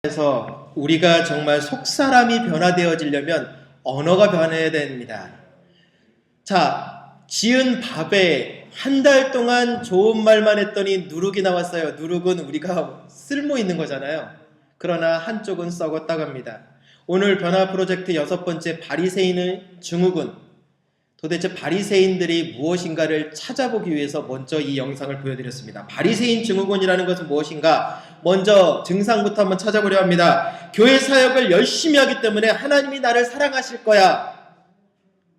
그래서 우리가 정말 속사람이 변화되어지려면 언어가 변해야 됩니다. 자, 지은 밥에 한 달 동안 좋은 말만 했더니 누룩이 나왔어요. 누룩은 우리가 쓸모 있는 거잖아요. 그러나 한쪽은 썩었다고 합니다. 오늘 변화 프로젝트 6번째 바리새인의 증후군. 도대체 바리새인들이 무엇인가를 찾아보기 위해서 먼저 이 영상을 보여드렸습니다. 바리새인 증후군이라는 것은 무엇인가? 먼저 증상부터 한번 찾아보려 합니다. 교회 사역을 열심히 하기 때문에 하나님이 나를 사랑하실 거야.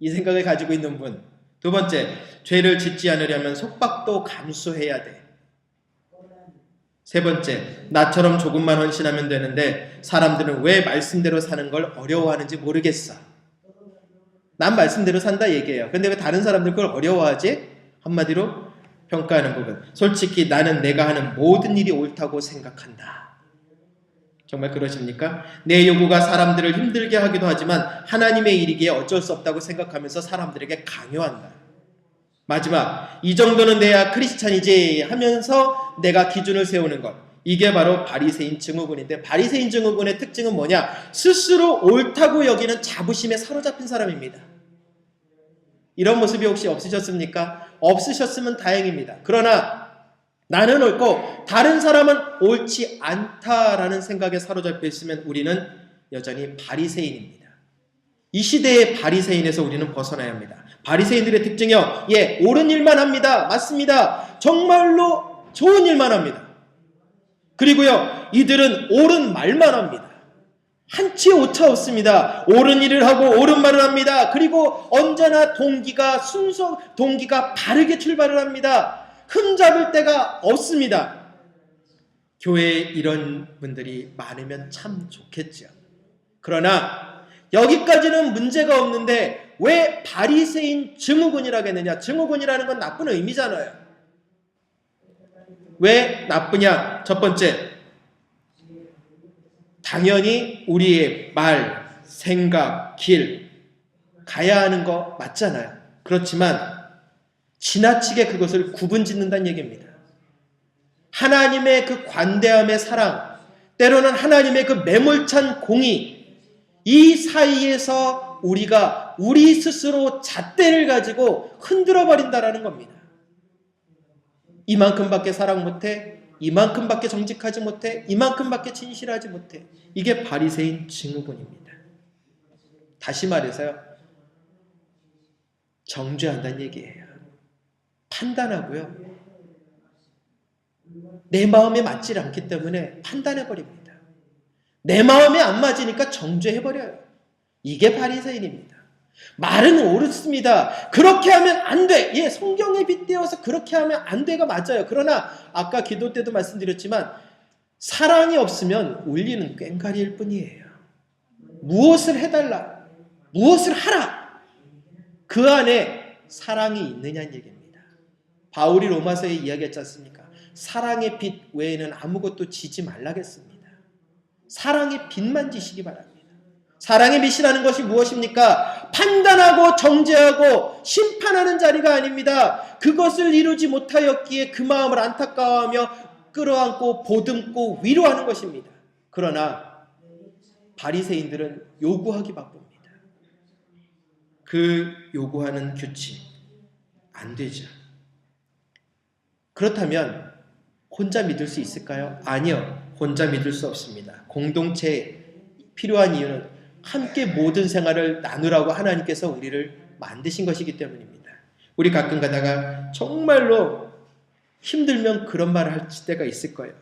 이 생각을 가지고 있는 분. 두 번째, 죄를 짓지 않으려면 속박도 감수해야 돼. 세 번째, 나처럼 조금만 헌신하면 되는데 사람들은 왜 말씀대로 사는 걸 어려워하는지 모르겠어. 난 말씀대로 산다 얘기해요. 근데 왜 다른 사람들 그걸 어려워하지? 한마디로 평가하는 부분. 솔직히 나는 내가 하는 모든 일이 옳다고 생각한다. 정말 그러십니까? 내 요구가 사람들을 힘들게 하기도 하지만 하나님의 일이기에 어쩔 수 없다고 생각하면서 사람들에게 강요한다. 마지막, 이 정도는 돼야 크리스찬이지 하면서 내가 기준을 세우는 것. 이게 바로 바리새인 증후군인데, 바리새인 증후군의 특징은 뭐냐? 스스로 옳다고 여기는 자부심에 사로잡힌 사람입니다. 이런 모습이 혹시 없으셨습니까? 없으셨으면 다행입니다. 그러나 나는 옳고 다른 사람은 옳지 않다라는 생각에 사로잡혀 있으면 우리는 여전히 바리새인입니다. 이 시대의 바리새인에서 우리는 벗어나야 합니다. 바리새인들의 특징이요, 옳은 일만 합니다. 맞습니다. 정말로 좋은 일만 합니다. 그리고요, 이들은 옳은 말만 합니다. 한치 오차 없습니다. 옳은 일을 하고 옳은 말을 합니다. 그리고 언제나 동기가 바르게 출발을 합니다. 흠잡을 데가 없습니다. 교회에 이런 분들이 많으면 참 좋겠죠. 그러나 여기까지는 문제가 없는데 왜 바리새인 증후군이라고 했느냐? 증후군이라는 건 나쁜 의미잖아요. 왜 나쁘냐? 첫 번째, 당연히 우리의 말, 생각, 길 가야 하는 거 맞잖아요. 그렇지만 지나치게 그것을 구분짓는다는 얘기입니다. 하나님의 그 관대함의 사랑, 때로는 하나님의 그 매몰찬 공의, 이 사이에서 우리가 우리 스스로 잣대를 가지고 흔들어 버린다라는 겁니다. 이만큼밖에 사랑 못해, 이만큼밖에 정직하지 못해, 이만큼밖에 진실하지 못해. 이게 바리새인 증후군입니다. 다시 말해서요, 정죄한다는 얘기예요. 판단하고요, 내 마음에 맞지 않기 때문에 판단해버립니다. 내 마음에 안 맞으니까 정죄해버려요. 이게 바리새인입니다. 말은 옳습니다. 그렇게 하면 안 돼. 성경에 빗대어서 그렇게 하면 안 돼가 맞아요. 그러나 아까 기도 때도 말씀드렸지만 사랑이 없으면 울리는 꽹과리일 뿐이에요. 무엇을 해달라, 무엇을 하라, 그 안에 사랑이 있느냐는 얘기입니다. 바울이 로마서에 이야기했지 않습니까? 사랑의 빛 외에는 아무것도 지지 말라겠습니다. 사랑의 빛만 지시기 바랍니다. 사랑의 빛이라는 것이 무엇입니까? 판단하고 정죄하고 심판하는 자리가 아닙니다. 그것을 이루지 못하였기에 그 마음을 안타까워하며 끌어안고 보듬고 위로하는 것입니다. 그러나 바리새인들은 요구하기 바쁩니다. 그 요구하는 규칙 안 되죠. 그렇다면 혼자 믿을 수 있을까요? 아니요. 혼자 믿을 수 없습니다. 공동체에 필요한 이유는 함께 모든 생활을 나누라고 하나님께서 우리를 만드신 것이기 때문입니다. 우리 가끔 가다가 정말로 힘들면 그런 말을 할 때가 있을 거예요.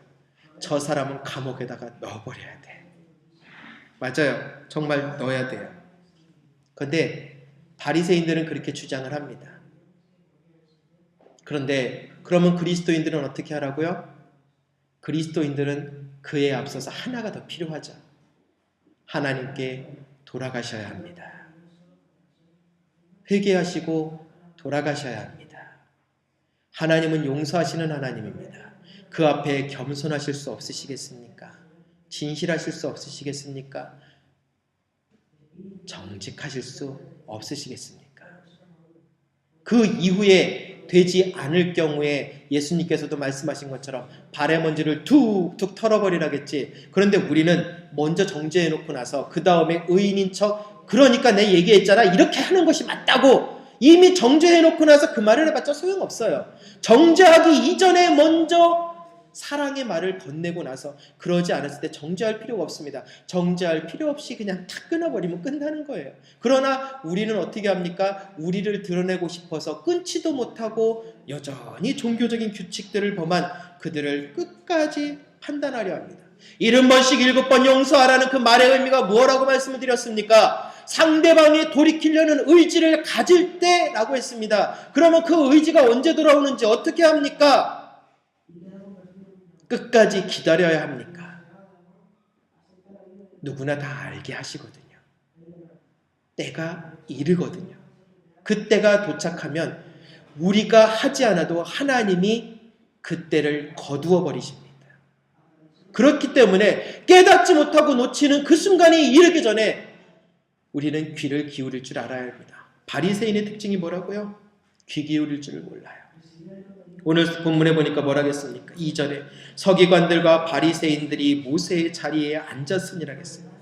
저 사람은 감옥에다가 넣어버려야 돼. 맞아요. 정말 넣어야 돼요. 그런데 바리새인들은 그렇게 주장을 합니다. 그런데 그러면 그리스도인들은 어떻게 하라고요? 그리스도인들은 그에 앞서서 하나가 더 필요하죠. 하나님께 돌아가셔야 합니다. 회개하시고 돌아가셔야 합니다. 하나님은 용서하시는 하나님입니다. 그 앞에 겸손하실 수 없으시겠습니까? 진실하실 수 없으시겠습니까? 정직하실 수 없으시겠습니까? 그 이후에 되지 않을 경우에 예수님께서도 말씀하신 것처럼 발의 먼지를 툭툭 털어버리라겠지. 그런데 우리는 먼저 정죄해놓고 나서 그 다음에 의인인 척, 그러니까 내 얘기했잖아, 이렇게 하는 것이 맞다고 이미 정죄해놓고 나서 그 말을 해봤자 소용없어요. 정죄하기 이전에 먼저 사랑의 말을 건네고 나서 그러지 않았을 때 정죄할 필요가 없습니다. 정죄할 필요 없이 그냥 탁 끊어버리면 끝나는 거예요. 그러나 우리는 어떻게 합니까? 우리를 드러내고 싶어서 끊지도 못하고 여전히 종교적인 규칙들을 범한 그들을 끝까지 판단하려 합니다. 70번씩 7번 용서하라는 그 말의 의미가 뭐라고 말씀을 드렸습니까? 상대방이 돌이키려는 의지를 가질 때라고 했습니다. 그러면 그 의지가 언제 돌아오는지 어떻게 합니까? 끝까지 기다려야 합니까? 누구나 다 알게 하시거든요. 때가 이르거든요. 그때가 도착하면 우리가 하지 않아도 하나님이 그때를 거두어 버리십니다. 그렇기 때문에 깨닫지 못하고 놓치는 그 순간이 이르기 전에 우리는 귀를 기울일 줄 알아야 합니다. 바리새인의 특징이 뭐라고요? 귀 기울일 줄 몰라요. 오늘 본문에 보니까 뭐라겠습니까? 2절에 서기관들과 바리새인들이 모세의 자리에 앉았으니라 했습니다.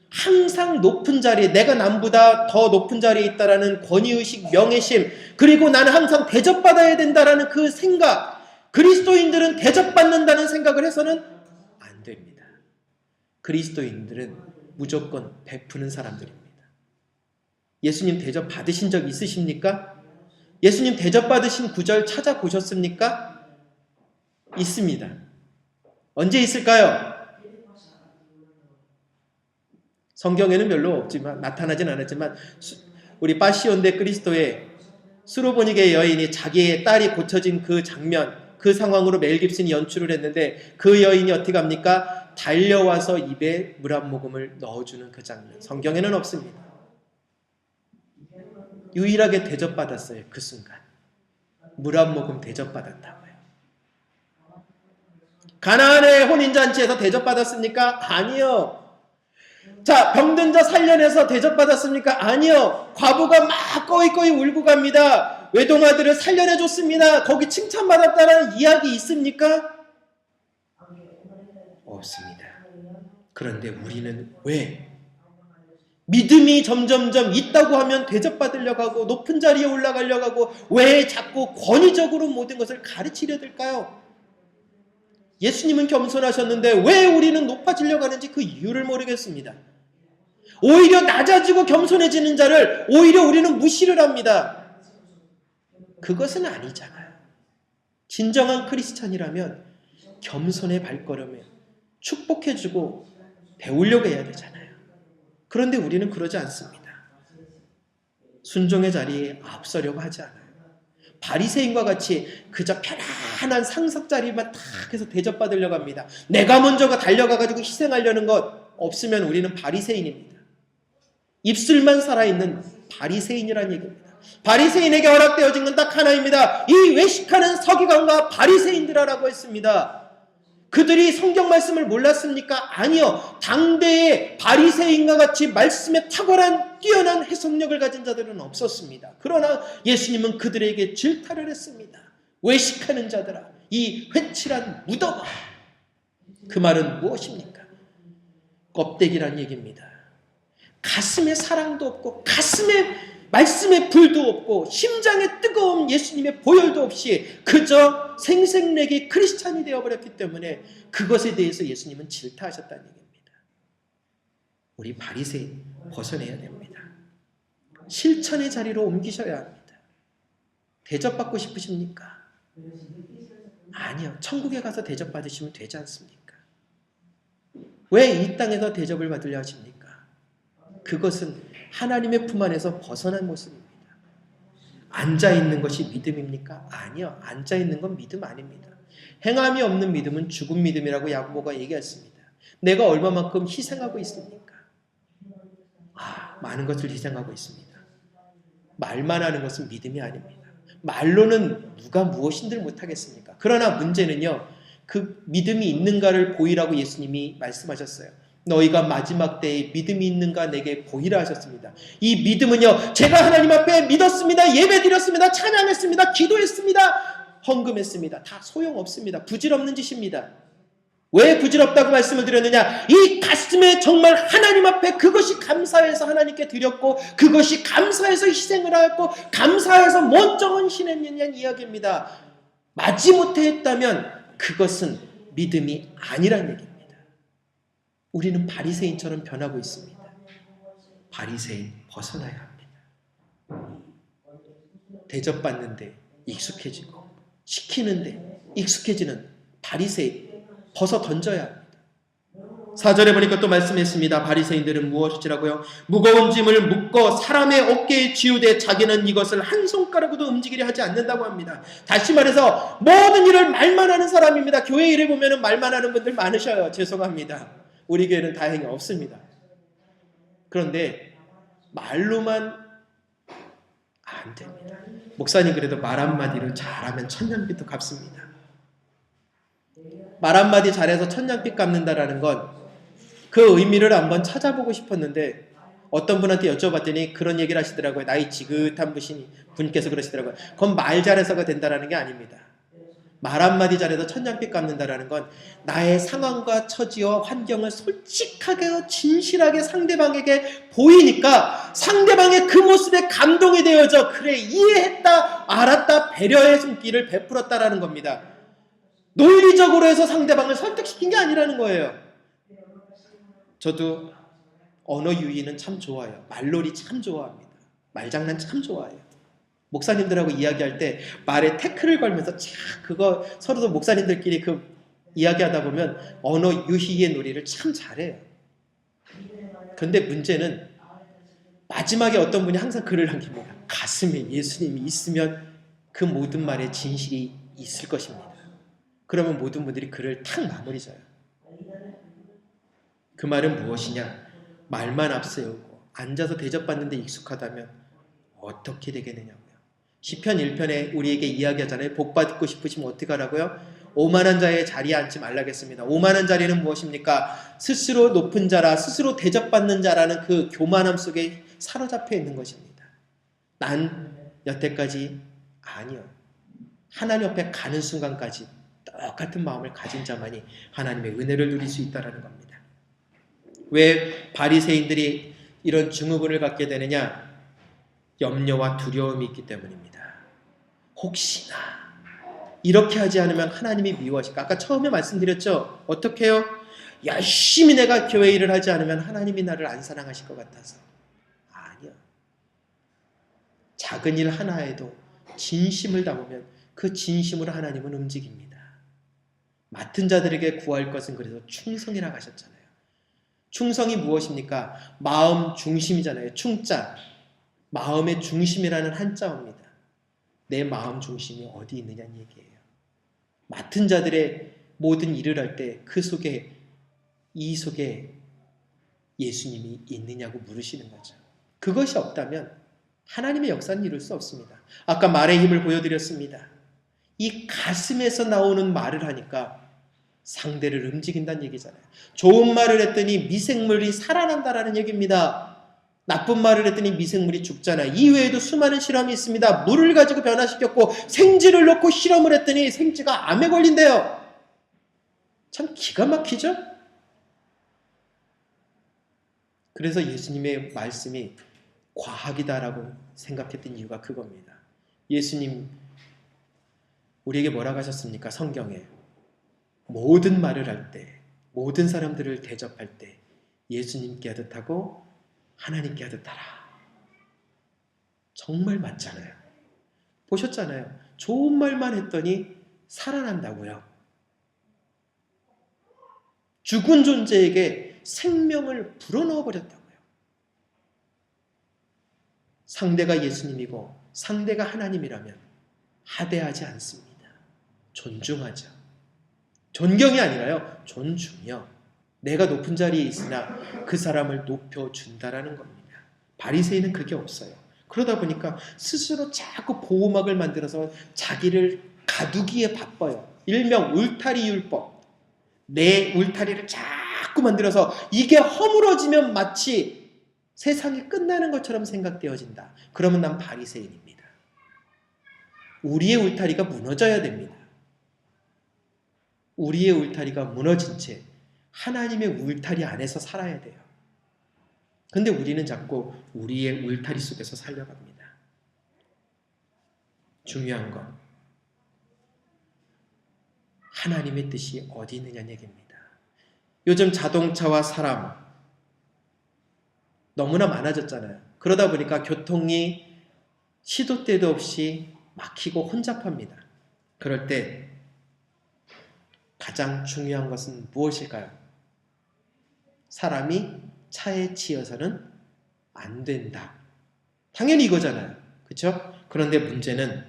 항상 높은 자리에, 내가 남보다 더 높은 자리에 있다라는 권위의식, 명예심, 그리고 나는 항상 대접받아야 된다라는 그 생각, 그리스도인들은 대접받는다는 생각을 해서는 안 됩니다. 그리스도인들은 무조건 베푸는 사람들입니다. 예수님 대접 받으신 적 있으십니까? 예수님 대접받으신 구절 찾아보셨습니까? 있습니다. 언제 있을까요? 성경에는 별로 없지만, 나타나진 않았지만, 우리 파시온 데 크리스토의 수로보니게 여인이 자기의 딸이 고쳐진 그 장면, 그 상황으로 멜 깁슨이 연출을 했는데 그 여인이 어떻게 합니까? 달려와서 입에 물 한 모금을 넣어주는 그 장면. 성경에는 없습니다. 유일하게 대접받았어요. 그 순간 물 한 모금 대접받았다고요. 가나안의 혼인잔치에서 대접받았습니까? 아니요. 자, 병든 자 살려내서 대접받았습니까? 아니요. 과부가 막 꺼이꺼이 울고 갑니다. 외동아들을 살려내줬습니다. 거기 칭찬받았다는 이야기 있습니까? 없습니다. 그런데 우리는 왜 믿음이 점점점 있다고 하면 대접받으려고 하고 높은 자리에 올라가려고 하고 왜 자꾸 권위적으로 모든 것을 가르치려 들까요? 예수님은 겸손하셨는데 왜 우리는 높아지려고 하는지 그 이유를 모르겠습니다. 오히려 낮아지고 겸손해지는 자를 오히려 우리는 무시를 합니다. 그것은 아니잖아요. 진정한 크리스찬이라면 겸손의 발걸음에 축복해주고 배우려고 해야 되잖아요. 그런데 우리는 그러지 않습니다. 순종의 자리에 앞서려고 하지 않아요. 바리새인과 같이 그저 편안한 상석 자리만 탁 해서 대접받으려고 합니다. 내가 먼저 달려가가지고 희생하려는 것 없으면 우리는 바리새인입니다. 입술만 살아있는 바리새인이라는 얘기입니다. 바리새인에게 허락되어진 건 딱 하나입니다. 이 외식하는 서기관과 바리새인들아라고 했습니다. 그들이 성경 말씀을 몰랐습니까? 아니요. 당대의 바리새인과 같이 말씀에 탁월한 뛰어난 해석력을 가진 자들은 없었습니다. 그러나 예수님은 그들에게 질타를 했습니다. 외식하는 자들아, 이 회칠한 무덤아. 그 말은 무엇입니까? 껍데기란 얘기입니다. 가슴에 사랑도 없고 가슴에 말씀의 불도 없고 심장에 뜨거운 예수님의 보혈도 없이 그저 생색내기 크리스찬이 되어버렸기 때문에 그것에 대해서 예수님은 질타하셨다는 얘기입니다. 우리 바리새인 벗어내야 됩니다. 실천의 자리로 옮기셔야 합니다. 대접받고 싶으십니까? 아니요. 천국에 가서 대접받으시면 되지 않습니까? 왜 이 땅에서 대접을 받으려 하십니까? 그것은 하나님의 품 안에서 벗어난 모습입니다. 앉아있는 것이 믿음입니까? 아니요. 앉아있는 건 믿음 아닙니다. 행함이 없는 믿음은 죽은 믿음이라고 야고보가 얘기했습니다. 내가 얼마만큼 희생하고 있습니까? 많은 것을 희생하고 있습니다. 말만 하는 것은 믿음이 아닙니다. 말로는 누가 무엇인들 못하겠습니까? 그러나 문제는요. 그 믿음이 있는가를 보이라고 예수님이 말씀하셨어요. 너희가 마지막 때에 믿음이 있는가 내게 보이라 하셨습니다. 이 믿음은요, 제가 하나님 앞에 믿었습니다, 예배드렸습니다, 찬양했습니다, 기도했습니다, 헌금했습니다, 다 소용없습니다. 부질없는 짓입니다. 왜 부질없다고 말씀을 드렸느냐? 이 가슴에 정말 하나님 앞에 그것이 감사해서 하나님께 드렸고, 그것이 감사해서 희생을 하였고, 감사해서 먼저 헌신했느냐는 이야기입니다. 마지못해 했다면 그것은 믿음이 아니란 얘기입니다. 우리는 바리새인처럼 변하고 있습니다. 바리새인 벗어나야 합니다. 대접받는데 익숙해지고 시키는데 익숙해지는 바리새인 벗어 던져야 합니다. 4절에 보니까 또 말씀했습니다. 바리새인들은 무엇이라고요? 무거운 짐을 묶어 사람의 어깨에 쥐우되 자기는 이것을 한 손가락으로도 움직이려 하지 않는다고 합니다. 다시 말해서 모든 일을 말만 하는 사람입니다. 교회 일에 보면 말만 하는 분들 많으셔요. 죄송합니다. 우리 교회는 다행히 없습니다. 그런데 말로만 안 됩니다. 목사님 그래도 말 한마디로 잘하면 천냥빚도 갚습니다. 말 한마디 잘해서 천냥빚 갚는다라는 건 그 의미를 한번 찾아보고 싶었는데 어떤 분한테 여쭤봤더니 그런 얘기를 하시더라고요. 나이 지긋한 분께서 그러시더라고요. 그건 말 잘해서가 된다라는 게 아닙니다. 말 한마디 잘해서 천냥빚 갚는다라는 건 나의 상황과 처지와 환경을 솔직하게 진실하게 상대방에게 보이니까 상대방의 그 모습에 감동이 되어져 그래 이해했다 알았다 배려의 손길을 베풀었다라는 겁니다. 논리적으로 해서 상대방을 설득시킨 게 아니라는 거예요. 저도 언어 유희는 참 좋아요. 말놀이 참 좋아합니다. 말장난 참 좋아해요. 목사님들하고 이야기할 때 말에 태클을 걸면서 그거 서로도 목사님들끼리 그 이야기하다 보면 언어 유희의 놀이를 참 잘해요. 그런데 문제는 마지막에 어떤 분이 항상 글을 남깁니다. 가슴에 예수님이 있으면 그 모든 말에 진실이 있을 것입니다. 그러면 모든 분들이 글을 탁 마무리 져요. 그 말은 무엇이냐? 말만 앞세우고 앉아서 대접받는 데 익숙하다면 어떻게 되겠느냐고요. 시편 1편에 우리에게 이야기하잖아요. 복 받고 싶으시면 어떻게 하라고요? 오만한 자의 자리에 앉지 말라겠습니다. 오만한 자리는 무엇입니까? 스스로 높은 자라 스스로 대접받는 자라는 그 교만함 속에 사로잡혀 있는 것입니다. 난 여태까지 아니요. 하나님 옆에 가는 순간까지 똑같은 마음을 가진 자만이 하나님의 은혜를 누릴 수 있다는 겁니다. 왜 바리새인들이 이런 증후군을 갖게 되느냐? 염려와 두려움이 있기 때문입니다. 혹시나 이렇게 하지 않으면 하나님이 미워하실까? 아까 처음에 말씀드렸죠? 어떻게 해요? 열심히 내가 교회 일을 하지 않으면 하나님이 나를 안 사랑하실 것 같아서. 아니요. 작은 일 하나에도 진심을 담으면 그 진심으로 하나님은 움직입니다. 맡은 자들에게 구할 것은 그래서 충성이라고 하셨잖아요. 충성이 무엇입니까? 마음 중심이잖아요. 충자. 마음의 중심이라는 한자어입니다. 내 마음 중심이 어디 있느냐는 얘기예요. 맡은 자들의 모든 일을 할 때 그 속에 이 속에 예수님이 있느냐고 물으시는 거죠. 그것이 없다면 하나님의 역사는 이룰 수 없습니다. 아까 말의 힘을 보여드렸습니다. 이 가슴에서 나오는 말을 하니까 상대를 움직인다는 얘기잖아요. 좋은 말을 했더니 미생물이 살아난다라는 얘기입니다. 나쁜 말을 했더니 미생물이 죽잖아요. 이외에도 수많은 실험이 있습니다. 물을 가지고 변화시켰고 생쥐를 넣고 실험을 했더니 생쥐가 암에 걸린대요. 참 기가 막히죠? 그래서 예수님의 말씀이 과학이다라고 생각했던 이유가 그겁니다. 예수님 우리에게 뭐라고 하셨습니까? 성경에 모든 말을 할 때, 모든 사람들을 대접할 때 예수님께 하듯 하고 하나님께 하듯 하라. 정말 맞잖아요. 보셨잖아요. 좋은 말만 했더니 살아난다고요. 죽은 존재에게 생명을 불어넣어 버렸다고요. 상대가 예수님이고 상대가 하나님이라면 하대하지 않습니다. 존중하죠. 존경이 아니라요. 존중이요. 내가 높은 자리에 있으나 그 사람을 높여준다라는 겁니다. 바리새인은 그게 없어요. 그러다 보니까 스스로 자꾸 보호막을 만들어서 자기를 가두기에 바빠요. 일명 울타리 율법. 내 울타리를 자꾸 자꾸 만들어서 이게 허물어지면 마치 세상이 끝나는 것처럼 생각되어진다. 그러면 난 바리새인입니다. 우리의 울타리가 무너져야 됩니다. 우리의 울타리가 무너진 채 하나님의 울타리 안에서 살아야 돼요. 근데 우리는 자꾸 우리의 울타리 속에서 살려갑니다. 중요한 건 하나님의 뜻이 어디 있느냐는 얘기입니다. 요즘 자동차와 사람 너무나 많아졌잖아요. 그러다 보니까 교통이 시도 때도 없이 막히고 혼잡합니다. 그럴 때 가장 중요한 것은 무엇일까요? 사람이 차에 치여서는 안 된다. 당연히 이거잖아요. 그렇죠? 그런데 문제는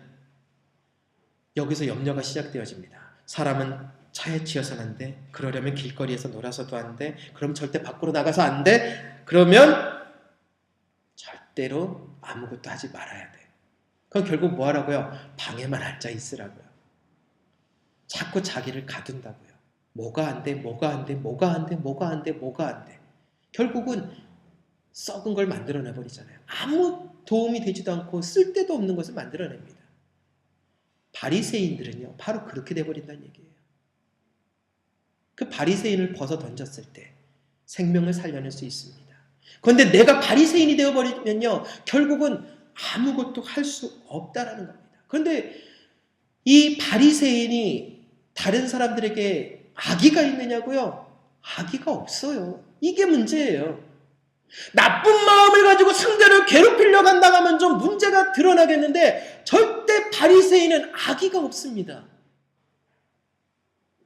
여기서 염려가 시작되어집니다. 사람은 차에 치여서는 안 돼. 그러려면 길거리에서 놀아서도 안 돼. 그럼 절대 밖으로 나가서 안 돼. 그러면 절대로 아무것도 하지 말아야 돼. 그럼 결국 뭐 하라고요? 방에만 앉아 있으라고요. 자꾸 자기를 가둔다고요. 뭐가 안 돼, 뭐가 안 돼, 뭐가 안 돼, 뭐가 안 돼, 뭐가 안 돼. 결국은 썩은 걸 만들어내버리잖아요. 아무 도움이 되지도 않고 쓸데도 없는 것을 만들어냅니다. 바리새인들은요, 바로 그렇게 돼버린다는 얘기예요. 그 바리새인을 벗어 던졌을 때 생명을 살려낼 수 있습니다. 그런데 내가 바리새인이 되어버리면요, 결국은 아무것도 할 수 없다라는 겁니다. 그런데 이 바리새인이 다른 사람들에게 악의가 있느냐고요? 악의가 없어요. 이게 문제예요. 나쁜 마음을 가지고 상대를 괴롭히려고 한다고 하면 좀 문제가 드러나겠는데 절대 바리새인은 악의가 없습니다.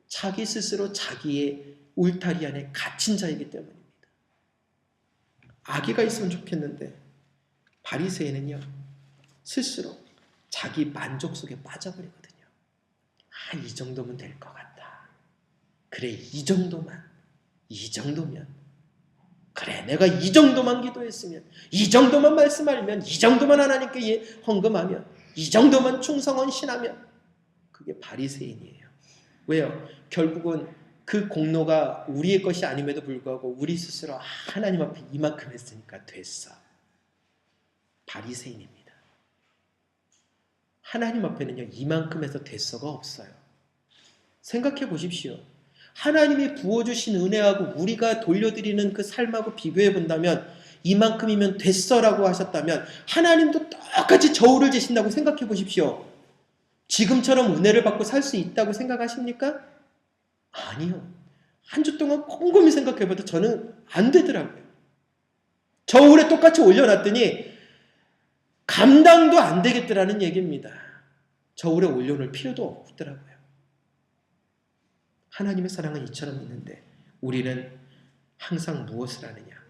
자기 스스로 자기의 울타리 안에 갇힌 자이기 때문입니다. 악의가 있으면 좋겠는데 바리새인은요, 스스로 자기 만족 속에 빠져버리거든요. 아, 이 정도면 될 것 같다. 그래, 이 정도면 그래, 내가 이 정도만 기도했으면, 이 정도만 말씀하면, 이 정도만 하나님께 헌금하면, 이 정도만 충성헌신하면 그게 바리새인이에요. 왜요? 결국은 그 공로가 우리의 것이 아님에도 불구하고 우리 스스로 하나님 앞에 이만큼 했으니까 됐어. 바리새인입니다. 하나님 앞에는요, 이만큼 해서 됐어가 없어요. 생각해 보십시오. 하나님이 부어주신 은혜하고 우리가 돌려드리는 그 삶하고 비교해 본다면, 이만큼이면 됐어라고 하셨다면 하나님도 똑같이 저울을 재신다고 생각해 보십시오. 지금처럼 은혜를 받고 살 수 있다고 생각하십니까? 아니요. 한 주 동안 곰곰이 생각해 봐도 저는 안 되더라고요. 저울에 똑같이 올려놨더니 감당도 안 되겠더라는 얘기입니다. 저울에 올려놓을 필요도 없더라고요. 하나님의 사랑은 이처럼 있는데 우리는 항상 무엇을 하느냐?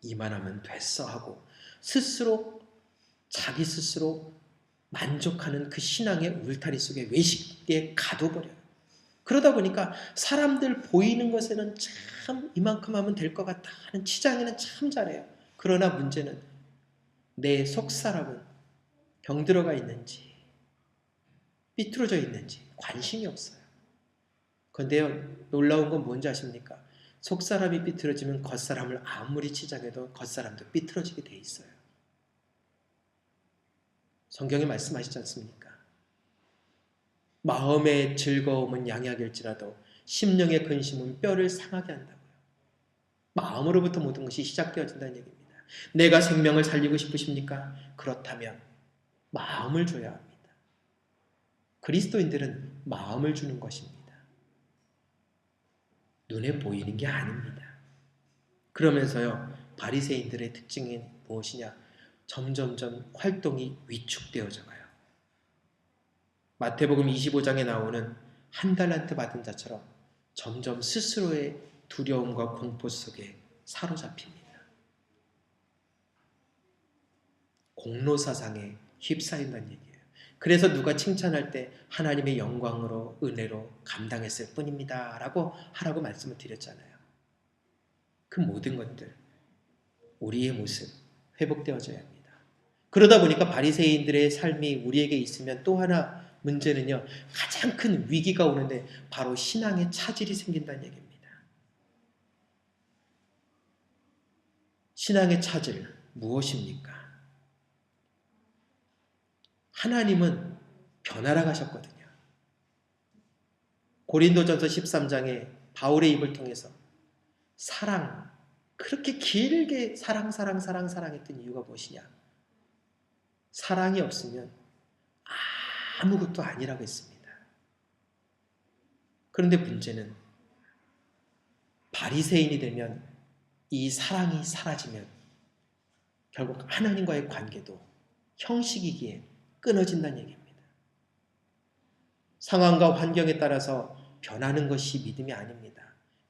이만하면 됐어 하고 스스로 자기 스스로 만족하는 그 신앙의 울타리 속에 외식에 가둬버려요. 그러다 보니까 사람들 보이는 것에는 참 이만큼 하면 될 것 같다 하는 치장에는 참 잘해요. 그러나 문제는 내 속사람은 병들어가 있는지 삐뚤어져 있는지 관심이 없어요. 그런데요, 놀라운 건 뭔지 아십니까? 속사람이 삐뚤어지면 겉사람을 아무리 치장해도 겉사람도 삐뚤어지게 돼 있어요. 성경에 말씀하시지 않습니까? 마음의 즐거움은 양약일지라도 심령의 근심은 뼈를 상하게 한다고요. 마음으로부터 모든 것이 시작되어진다는 얘기입니다. 내가 생명을 살리고 싶으십니까? 그렇다면 마음을 줘야 합니다. 그리스도인들은 마음을 주는 것입니다. 눈에 보이는 게 아닙니다. 그러면서요, 바리새인들의 특징이 무엇이냐? 점점점 활동이 위축되어져 가요. 마태복음 25장에 나오는 한 달란트 받은 자처럼 점점 스스로의 두려움과 공포 속에 사로잡힙니다. 공로사상에 휩싸인다는 얘기예요. 그래서 누가 칭찬할 때 하나님의 영광으로 은혜로 감당했을 뿐입니다 라고 하라고 말씀을 드렸잖아요. 그 모든 것들 우리의 모습 회복되어져야 합니다. 그러다 보니까 바리새인들의 삶이 우리에게 있으면 또 하나 문제는요, 가장 큰 위기가 오는데 바로 신앙의 차질이 생긴다는 얘기입니다. 신앙의 차질 무엇입니까? 하나님은 변화라 하셨거든요. 고린도전서 13장에 바울의 입을 통해서 사랑, 그렇게 길게 사랑했던 이유가 무엇이냐? 사랑이 없으면 아무것도 아니라고 했습니다. 그런데 문제는 바리새인이 되면 이 사랑이 사라지면 결국 하나님과의 관계도 형식이기에 끊어진다는 얘기입니다. 상황과 환경에 따라서 변하는 것이 믿음이 아닙니다.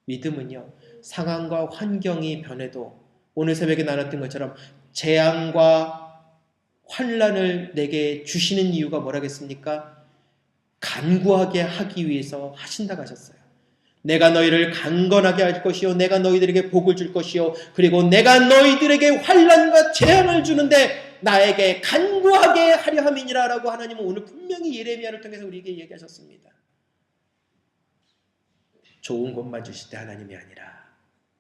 믿음은요, 상황과 환경이 변해도 오늘 새벽에 나눴던 것처럼 재앙과 환난을 내게 주시는 이유가 뭐라겠습니까? 간구하게 하기 위해서 하신다고 하셨어요. 내가 너희를 강건하게 할 것이요 내가 너희들에게 복을 줄 것이요 그리고 내가 너희들에게 환난과 재앙을 주는데 나에게 간구하게 하려 함이니라 라고 하나님은 오늘 분명히 예레미야를 통해서 우리에게 얘기하셨습니다. 좋은 것만 주실 때 하나님이 아니라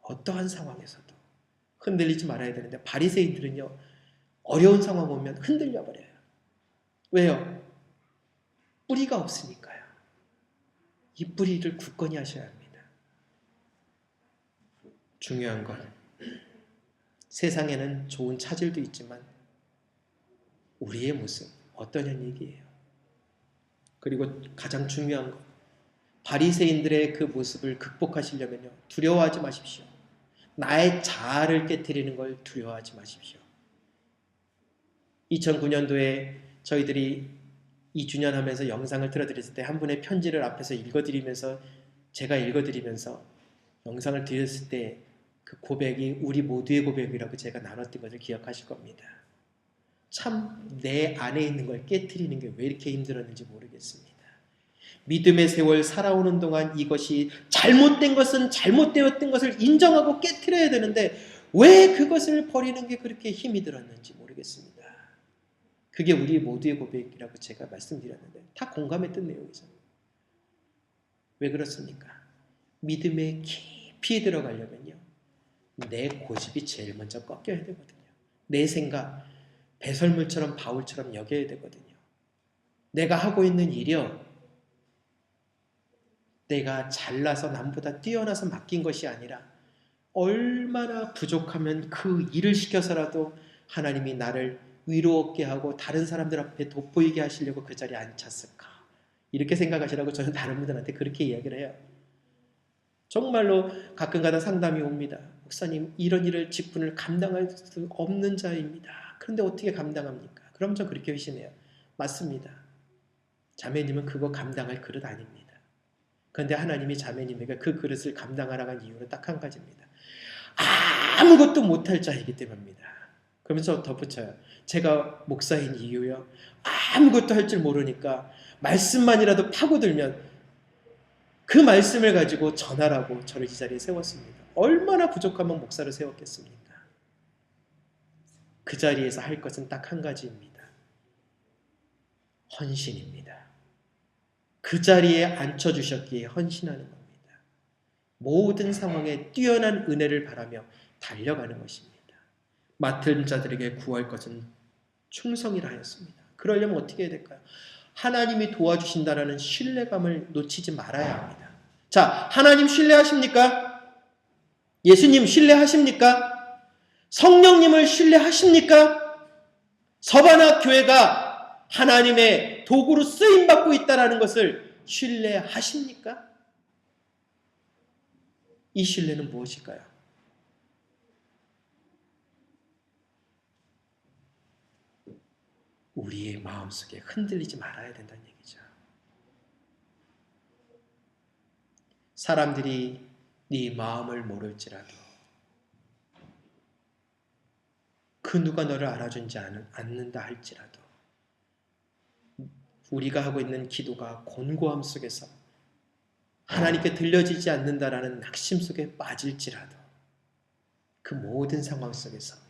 어떠한 상황에서도 흔들리지 말아야 되는데 바리새인들은요 어려운 상황 오면 흔들려 버려요. 왜요? 뿌리가 없으니까요. 이 뿌리를 굳건히 하셔야 합니다. 중요한 건 세상에는 좋은 차질도 있지만 우리의 모습 어떠냐는 얘기예요. 그리고 가장 중요한 건 바리새인들의 그 모습을 극복하시려면요 두려워하지 마십시오. 나의 자아를 깨트리는 걸 두려워하지 마십시오. 2009년도에 저희들이 2주년 하면서 영상을 틀어드렸을 때 한 분의 편지를 앞에서 읽어드리면서 제가 읽어드리면서 영상을 드렸을 때 그 고백이 우리 모두의 고백이라고 제가 나눴던 것을 기억하실 겁니다. 참 내 안에 있는 걸 깨트리는 게 왜 이렇게 힘들었는지 모르겠습니다. 믿음의 세월 살아오는 동안 이것이 잘못된 것은 잘못되었던 것을 인정하고 깨트려야 되는데 왜 그것을 버리는 게 그렇게 힘이 들었는지 모르겠습니다. 그게 우리 모두의 고백이라고 제가 말씀드렸는데 다 공감했던 내용이죠. 왜 그렇습니까? 믿음에 깊이 들어가려면요 내 고집이 제일 먼저 꺾여야 되거든요. 내 생각 배설물처럼 바울처럼 여겨야 되거든요. 내가 하고 있는 일이요 내가 잘나서 남보다 뛰어나서 맡긴 것이 아니라 얼마나 부족하면 그 일을 시켜서라도 하나님이 나를 위로얻게 하고 다른 사람들 앞에 돋보이게 하시려고 그 자리에 앉혔을까 이렇게 생각하시라고 저는 다른 분들한테 그렇게 이야기를 해요. 정말로 가끔가다 상담이 옵니다. 목사님 이런 일을 직분을 감당할 수 없는 자입니다. 그런데 어떻게 감당합니까? 그럼 저 그렇게 회신해요. 맞습니다. 자매님은 그거 감당할 그릇 아닙니다. 그런데 하나님이 자매님에게 그 그릇을 감당하라고 한 이유는 딱 한 가지입니다. 아무것도 못할 자이기 때문입니다. 그러면서 덧붙여요. 제가 목사인 이유요. 아무것도 할 줄 모르니까 말씀만이라도 파고들면 그 말씀을 가지고 전하라고 저를 이 자리에 세웠습니다. 얼마나 부족하면 목사를 세웠겠습니까? 그 자리에서 할 것은 딱 한 가지입니다. 헌신입니다. 그 자리에 앉혀주셨기에 헌신하는 겁니다. 모든 상황에 뛰어난 은혜를 바라며 달려가는 것입니다. 맡은 자들에게 구할 것은 충성이라 하였습니다. 그러려면 어떻게 해야 될까요? 하나님이 도와주신다라는 신뢰감을 놓치지 말아야 합니다. 자, 하나님 신뢰하십니까? 예수님 신뢰하십니까? 성령님을 신뢰하십니까? 서바나 교회가 하나님의 도구로 쓰임받고 있다는 것을 신뢰하십니까? 이 신뢰는 무엇일까요? 우리의 마음속에 흔들리지 말아야 된다는 얘기죠. 사람들이 네 마음을 모를지라도 그 누가 너를 알아주지 않는다 할지라도 우리가 하고 있는 기도가 곤고함 속에서 하나님께 들려지지 않는다라는 낙심 속에 빠질지라도 그 모든 상황 속에서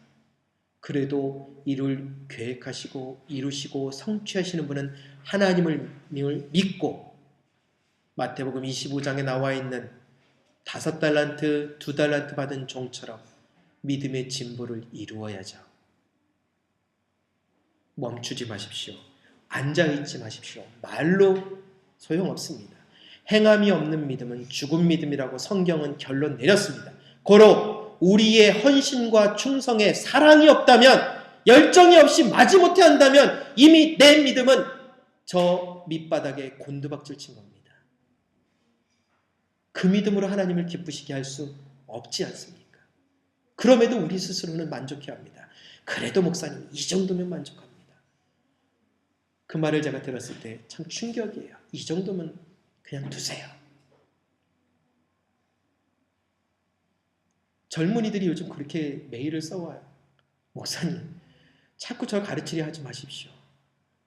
그래도 이룰 계획하시고 이루시고 성취하시는 분은 하나님을 믿고 마태복음 25장에 나와 있는 5달란트, 2달란트 받은 종처럼 믿음의 진보를 이루어야죠. 멈추지 마십시오. 앉아있지 마십시오. 말로 소용없습니다. 행함이 없는 믿음은 죽은 믿음이라고 성경은 결론 내렸습니다. 고로 우리의 헌신과 충성에 사랑이 없다면, 열정이 없이 마지못해 한다면 이미 내 믿음은 저 밑바닥에 곤두박질 친 겁니다. 그 믿음으로 하나님을 기쁘시게 할 수 없지 않습니까? 그럼에도 우리 스스로는 만족해야 합니다. 그래도 목사님 이 정도면 만족합니다. 그 말을 제가 들었을 때 참 충격이에요. 이 정도면 그냥 두세요. 젊은이들이 요즘 그렇게 메일을 써와요. 목사님, 자꾸 저 가르치려 하지 마십시오.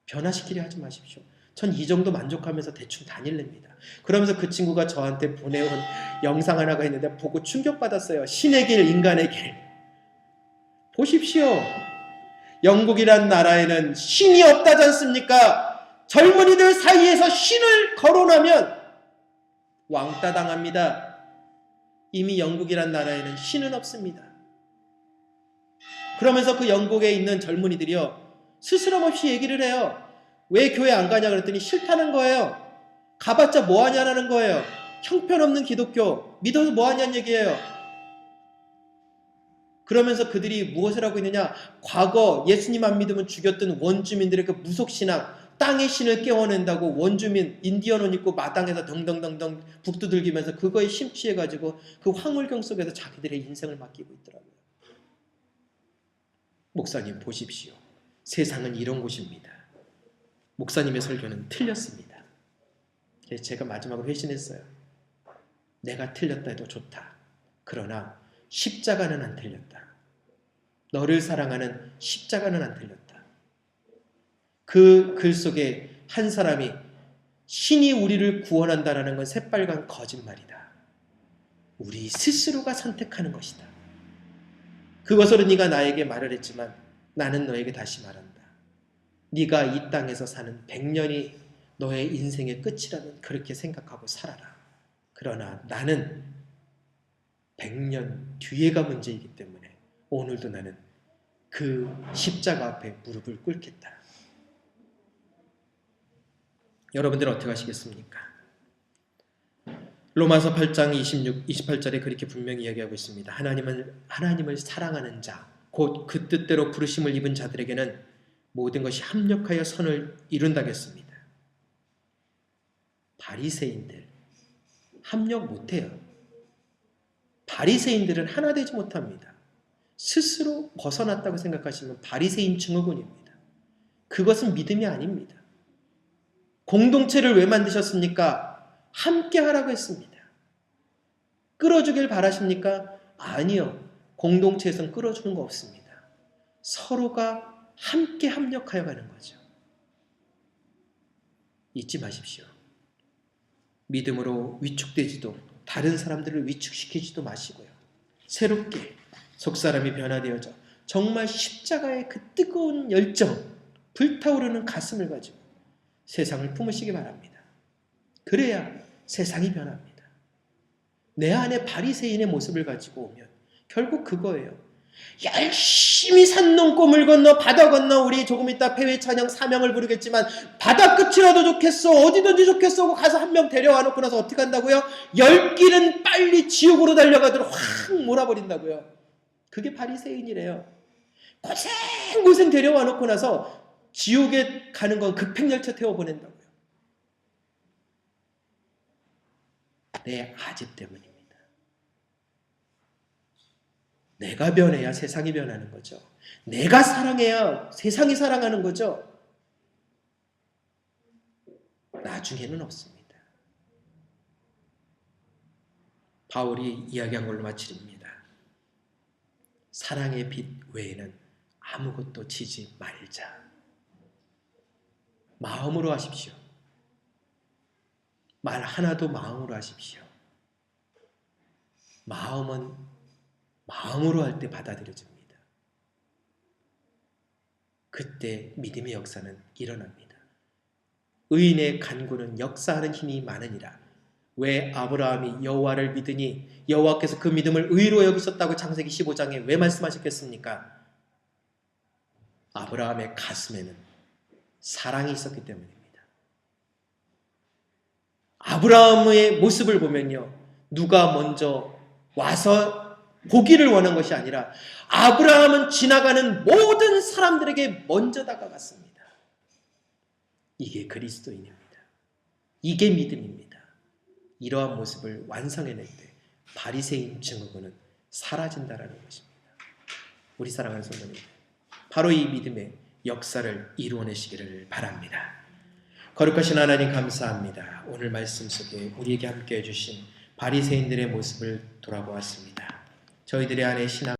변화시키려 하지 마십시오. 전 이 정도 만족하면서 대충 다닐랍니다. 그러면서 그 친구가 저한테 보내온 영상 하나가 있는데 보고 충격받았어요. 신의 길, 인간의 길. 보십시오. 영국이란 나라에는 신이 없다지 않습니까? 젊은이들 사이에서 신을 거론하면 왕따 당합니다. 이미 영국이란 나라에는 신은 없습니다. 그러면서 그 영국에 있는 젊은이들이요, 스스럼 없이 얘기를 해요. 왜 교회 안 가냐 그랬더니 싫다는 거예요. 가봤자 뭐하냐는 거예요. 형편없는 기독교 믿어서 뭐하냐는 얘기예요. 그러면서 그들이 무엇을 하고 있느냐, 과거 예수님 안 믿으면 죽였던 원주민들의 그 무속신앙, 땅의 신을 깨워낸다고 원주민 인디언 옷 입고 마당에서 덩덩덩덩 북두들기면서 그거에 심취해가지고 그 황홀경 속에서 자기들의 인생을 맡기고 있더라고요. 목사님 보십시오. 세상은 이런 곳입니다. 목사님의 설교는 틀렸습니다. 그래서 제가 마지막으로 회신했어요. 내가 틀렸다 해도 좋다. 그러나 십자가는 안 틀렸다. 너를 사랑하는 십자가는 안 틀렸다. 그 글 속에 한 사람이 신이 우리를 구원한다라는 건 새빨간 거짓말이다. 우리 스스로가 선택하는 것이다. 그것으로 네가 나에게 말을 했지만 나는 너에게 다시 말한다. 네가 이 땅에서 사는 100년이 너의 인생의 끝이라면 그렇게 생각하고 살아라. 그러나 나는 100년 뒤에가 문제이기 때문에 오늘도 나는 그 십자가 앞에 무릎을 꿇겠다. 여러분들은 어떻게 하시겠습니까? 로마서 8장 28절에 그렇게 분명히 이야기하고 있습니다. 하나님을 사랑하는 자, 곧 그 뜻대로 부르심을 입은 자들에게는 모든 것이 합력하여 선을 이룬다겠습니다. 바리새인들 합력 못해요. 바리새인들은 하나 되지 못합니다. 스스로 벗어났다고 생각하시면 바리새인 증후군입니다. 그것은 믿음이 아닙니다. 공동체를 왜 만드셨습니까? 함께 하라고 했습니다. 끌어주길 바라십니까? 아니요. 공동체에서는 끌어주는 거 없습니다. 서로가 함께 합력하여 가는 거죠. 잊지 마십시오. 믿음으로 위축되지도 다른 사람들을 위축시키지도 마시고요. 새롭게 속사람이 변화되어져 정말 십자가의 그 뜨거운 열정, 불타오르는 가슴을 가지고 세상을 품으시기 바랍니다. 그래야 세상이 변합니다. 내 안에 바리새인의 모습을 가지고 오면 결국 그거예요. 열심히 산 넘고 물 건너 바다 건너, 우리 조금 이따 폐회 찬양 사명을 부르겠지만 바다 끝이라도 좋겠어, 어디든지 좋겠어 하고 가서 한 명 데려와 놓고 나서 어떻게 한다고요? 10길은 빨리 지옥으로 달려가도록 확 몰아버린다고요. 그게 바리새인이래요. 고생 데려와 놓고 나서 지옥에 가는 건 급행열차 태워보낸다고요. 내 아집 때문입니다. 내가 변해야 세상이 변하는 거죠. 내가 사랑해야 세상이 사랑하는 거죠. 나중에는 없습니다. 바울이 이야기한 걸로 마치립니다. 사랑의 빛 외에는 아무것도 지지 말자. 마음으로 하십시오. 말 하나도 마음으로 하십시오. 마음은 마음으로 할 때 받아들여집니다. 그때 믿음의 역사는 일어납니다. 의인의 간구는 역사하는 힘이 많으니라. 왜 아브라함이 여호와를 믿으니 여호와께서 그 믿음을 의로 여기셨다고 창세기 15장에 왜 말씀하셨겠습니까? 아브라함의 가슴에는 사랑이 있었기 때문입니다. 아브라함의 모습을 보면요, 누가 먼저 와서 보기를 원한 것이 아니라 아브라함은 지나가는 모든 사람들에게 먼저 다가갔습니다. 이게 그리스도인입니다. 이게 믿음입니다. 이러한 모습을 완성해낼 때 바리새인 증후군은 사라진다라는 것입니다. 우리 사랑하는 성도님, 바로 이 믿음의 역사를 이루어내시기를 바랍니다. 거룩하신 하나님 감사합니다. 오늘 말씀 속에 우리에게 함께해 주신 바리새인들의 모습을 돌아보았습니다. 저희들의 안에 신앙